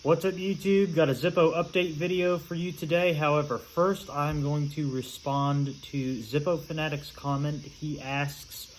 What's up, YouTube? Got a Zippo update video for you today. However, first I'm going to respond to Zippo Fanatic's comment. He asks,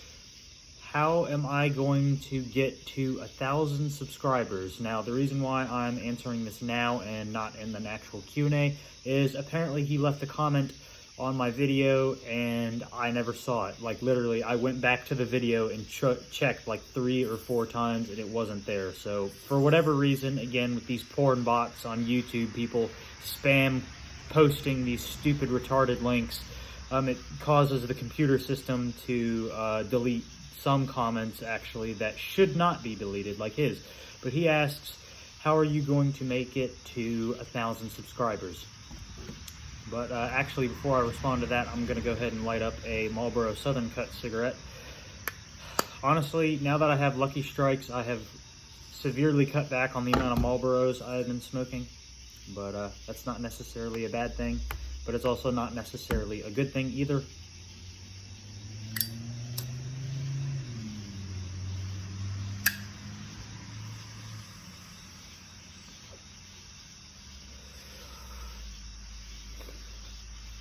how am I going to get to 1,000 subscribers? Now, the reason why I'm answering this now and not in the actual Q&A is apparently he left a comment on my video and I never saw it. Like, literally, I went back to the video and checked like 3 or 4 times and it wasn't there. So for whatever reason, again, with these porn bots on YouTube, people spam posting these stupid retarded links. It causes the computer system to delete some comments actually that should not be deleted, like his. But he asks, how are you going to make it to 1,000 subscribers? But actually, before I respond to that, I'm going to go ahead and light up a Marlboro Southern Cut cigarette. Honestly, now that I have Lucky Strikes, I have severely cut back on the amount of Marlboros I have been smoking. But that's not necessarily a bad thing, but it's also not necessarily a good thing either.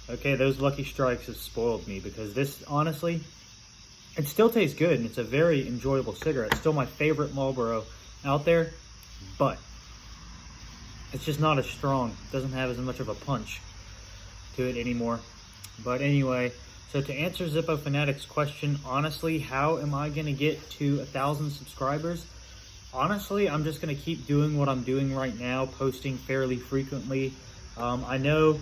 Okay, those Lucky Strikes have spoiled me because this, honestly, it still tastes good and it's a very enjoyable cigarette. It's still my favorite Marlboro out there, but it's just not as strong. It doesn't have as much of a punch to it anymore. But anyway, so to answer Zippo Fanatic's question, honestly, how am I going to get to 1,000 subscribers? Honestly, I'm just going to keep doing what I'm doing right now, posting fairly frequently. I know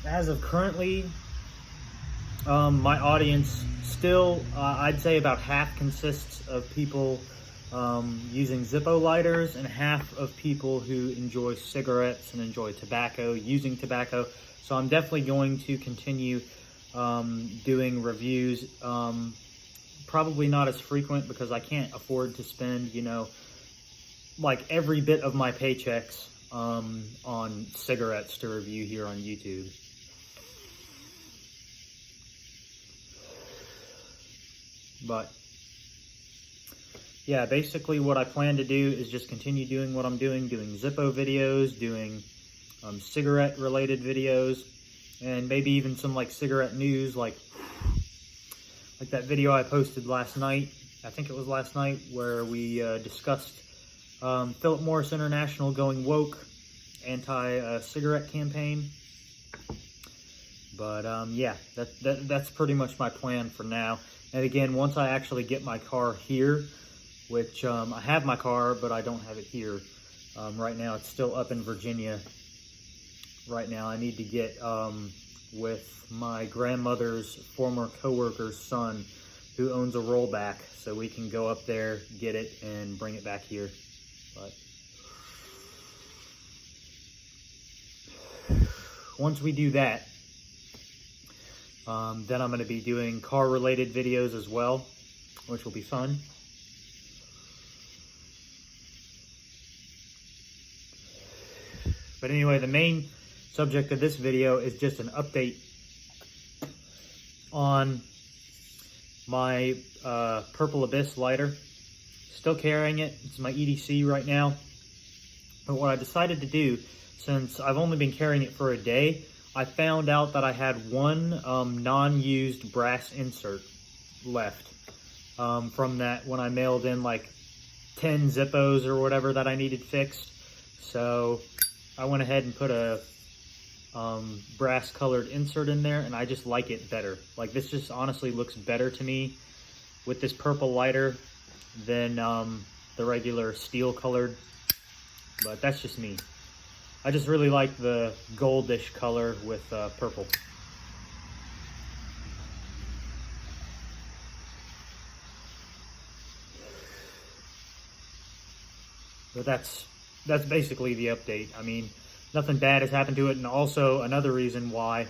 as of currently, my audience still, I'd say about half consists of people using Zippo lighters and half of people who enjoy cigarettes and enjoy tobacco, using tobacco. So I'm definitely going to continue doing reviews, probably not as frequent because I can't afford to spend, you know, like every bit of my paychecks on cigarettes to review here on YouTube. But yeah, basically what I plan to do is just continue doing what I'm doing Zippo videos, doing cigarette related videos, and maybe even some like cigarette news, like that video I posted last night. I think it was last night, where we discussed Philip Morris International going woke, anti-cigarette campaign. But yeah, that's pretty much my plan for now. And again, once I actually get my car here, which I have my car, but I don't have it here. Right now, it's still up in Virginia. Right now, I need to get with my grandmother's former coworker's son, who owns a rollback, so we can go up there, get it, and bring it back here. But once we do that, then I'm going to be doing car-related videos as well, which will be fun. But anyway, the main subject of this video is just an update on my Purple Abyss lighter. Still carrying it. It's my EDC right now. But what I decided to do, since I've only been carrying it for a day, I found out that I had one non-used brass insert left from that when I mailed in like 10 Zippos or whatever that I needed fixed. So I went ahead and put a brass colored insert in there, and I just like it better. Like, this just honestly looks better to me with this purple lighter than the regular steel colored, but that's just me. I just really like the goldish color with purple. But that's basically the update. I mean, nothing bad has happened to it, and also another reason why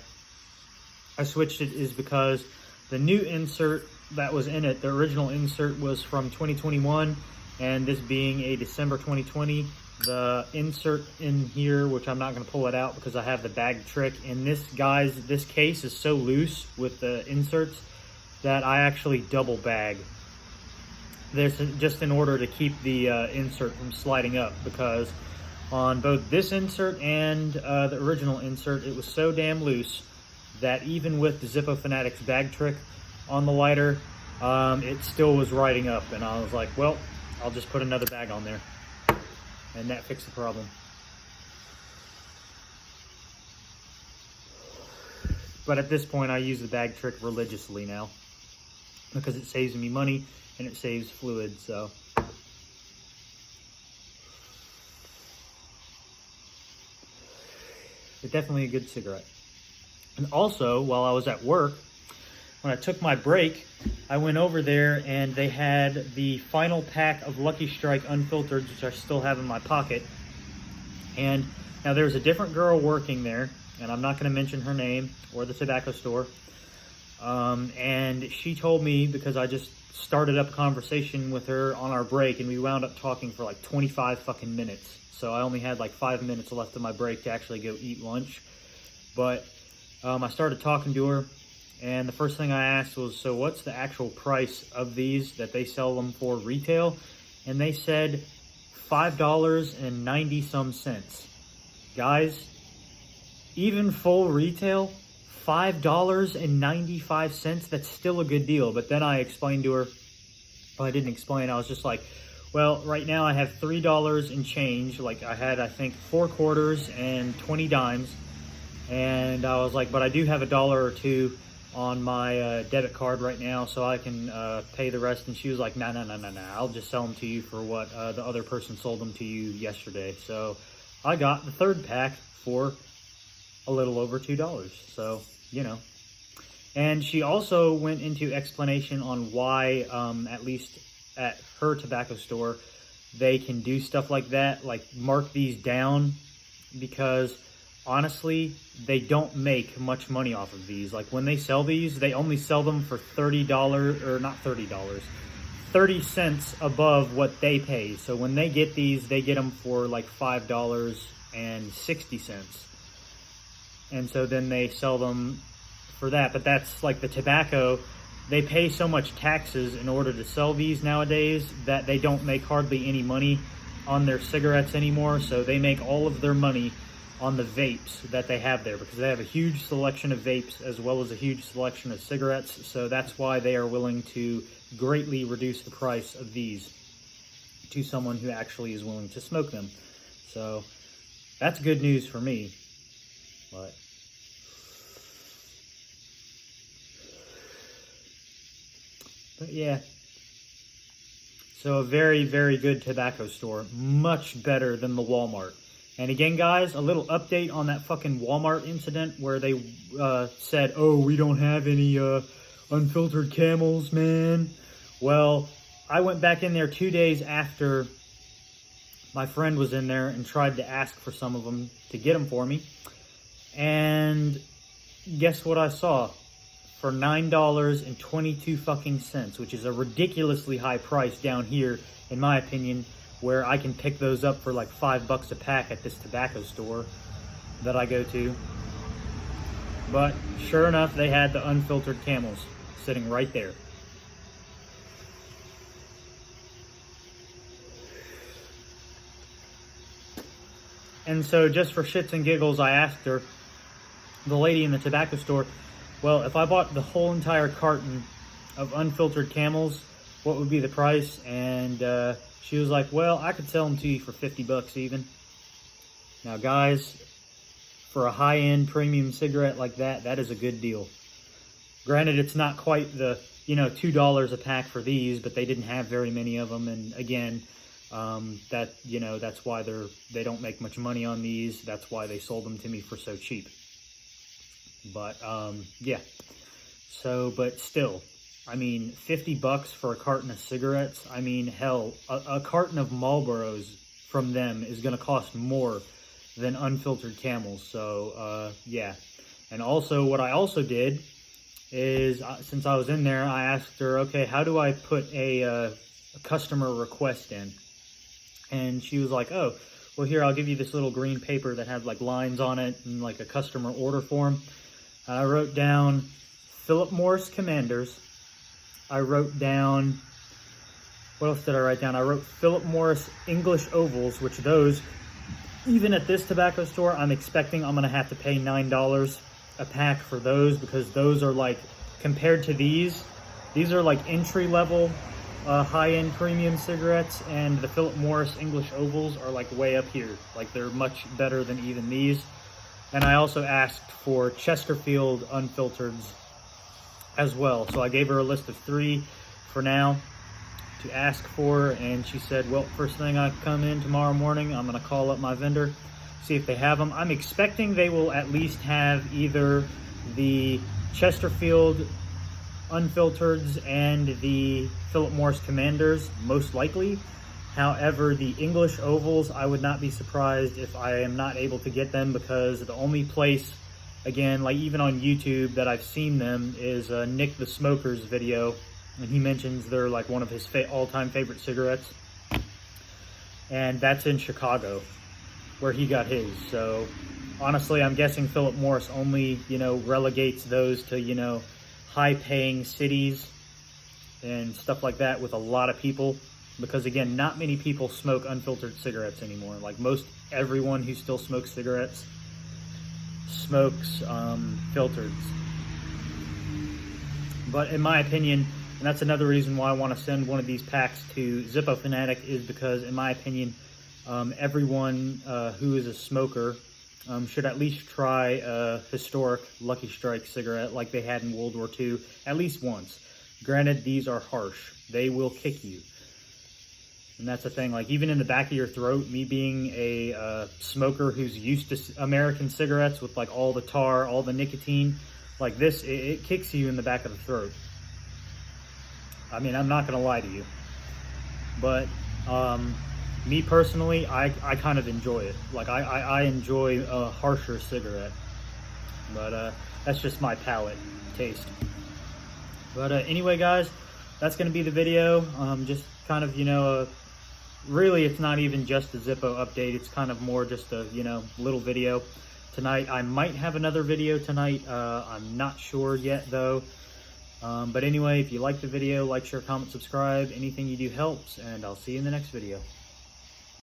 I switched it is because the new insert that was in it, the original insert was from 2021, and this being a December 2020, the insert in here, which I'm not going to pull it out because I have the bag trick, and this case is so loose with the inserts that I actually double bag This is just in order to keep the insert from sliding up, because on both this insert and the original insert, it was so damn loose that even with the Zippo Fanatics bag trick on the lighter, it still was riding up. And I was like, well, I'll just put another bag on there. And that fixed the problem. But at this point, I use the bag trick religiously now, because it saves me money and it saves fluid, so. It's definitely a good cigarette. And also, while I was at work, when I took my break, I went over there and they had the final pack of Lucky Strike unfiltered, which I still have in my pocket. And now there's a different girl working there, and I'm not going to mention her name or the tobacco store. And she told me, because I just started up a conversation with her on our break, and we wound up talking for like 25 fucking minutes. So I only had like 5 minutes left of my break to actually go eat lunch. But I started talking to her, and the first thing I asked was, so what's the actual price of these that they sell them for retail? And they said $5.90 some cents. Guys, even full retail, $5.95, that's still a good deal. But then I explained to her, well, I didn't explain, I was just like, well, right now I have $3 in change. Like I had, I think, 4 quarters and 20 dimes. And I was like, but I do have $1 or $2 on my debit card right now, so I can pay the rest. And she was like, no, I'll just sell them to you for what the other person sold them to you yesterday. So I got the 3rd pack for a little over $2. So, you know. And she also went into explanation on why, at least at her tobacco store, they can do stuff like that, like mark these down, because honestly, they don't make much money off of these. Like when they sell these, they only sell them for $30, or not $30, 30 cents above what they pay. So when they get these, they get them for like $5.60. And so then they sell them for that. But that's like the tobacco. They pay so much taxes in order to sell these nowadays that they don't make hardly any money on their cigarettes anymore. So they make all of their money on the vapes that they have there, because they have a huge selection of vapes as well as a huge selection of cigarettes. So that's why they are willing to greatly reduce the price of these to someone who actually is willing to smoke them. So that's good news for me. But yeah, so a very, very good tobacco store. Much better than the Walmart. And again, guys, a little update on that fucking Walmart incident where they said, oh, we don't have any unfiltered Camels, man. Well, I went back in there 2 days after my friend was in there and tried to ask for some of them to get them for me. And guess what I saw? For $9.22 fucking cents, which is a ridiculously high price down here, in my opinion, where I can pick those up for like $5 a pack at this tobacco store that I go to. But sure enough, they had the unfiltered Camels sitting right there. And so just for shits and giggles, I asked her, the lady in the tobacco store, well, if I bought the whole entire carton of unfiltered Camels, what would be the price? And she was like, well, I could sell them to you for $50 even. Now, guys, for a high-end premium cigarette like that, that is a good deal. Granted, it's not quite the, $2 a pack for these, but they didn't have very many of them. And again, that's why they don't make much money on these. That's why they sold them to me for so cheap. But, yeah. So, but still, I mean, $50 for a carton of cigarettes. I mean, hell, a carton of Marlboros from them is going to cost more than unfiltered Camels. So, yeah. And also, what I also did is, since I was in there, I asked her, okay, how do I put a customer request in? And she was like, oh, well, here, I'll give you this little green paper that had like lines on it and like a customer order form. I wrote down Philip Morris Commanders. I wrote down What else did I write down? I wrote Philip Morris English Ovals, which those, even at this tobacco store, I'm expecting I'm gonna have to pay $9 a pack for those, because those are like, compared to these are like entry-level high-end premium cigarettes, and the Philip Morris English Ovals are like way up here. Like, they're much better than even these. And I also asked for Chesterfield unfiltereds as well. So I gave her a list of 3 for now to ask for, and she said, well, first thing I come in tomorrow morning, I'm gonna call up my vendor, see if they have them. I'm expecting they will at least have either the Chesterfield unfiltereds and the Philip Morris Commanders, most likely. However, the English Ovals, I would not be surprised if I am not able to get them, because the only place, again, like even on YouTube that I've seen them is Nick the Smoker's video, and he mentions they're like one of his all-time favorite cigarettes, and that's in Chicago where he got his. So honestly, I'm guessing Philip Morris only, you know, relegates those to, you know, high-paying cities and stuff like that with a lot of people, because again, not many people smoke unfiltered cigarettes anymore. Like, everyone who still smokes cigarettes smokes filtered. But in my opinion, and that's another reason why I want to send one of these packs to Zippo Fanatic, is because in my opinion, everyone who is a smoker should at least try a historic Lucky Strike cigarette like they had in World War II at least once. Granted, these are harsh. They will kick you. And that's the thing, like even in the back of your throat, me being a smoker who's used to American cigarettes with like all the tar, all the nicotine, like this, it kicks you in the back of the throat. I mean, I'm not gonna lie to you. But me personally, I kind of enjoy it. Like I enjoy a harsher cigarette. But that's just my palate taste. But anyway, guys, that's gonna be the video. Just kind of, you know, really it's not even just a Zippo update. It's kind of more just a, you know, little video. Tonight, I might have another video tonight. I'm not sure yet though. But anyway, if you like the video, like, share, comment, subscribe. Anything you do helps, and I'll see you in the next video.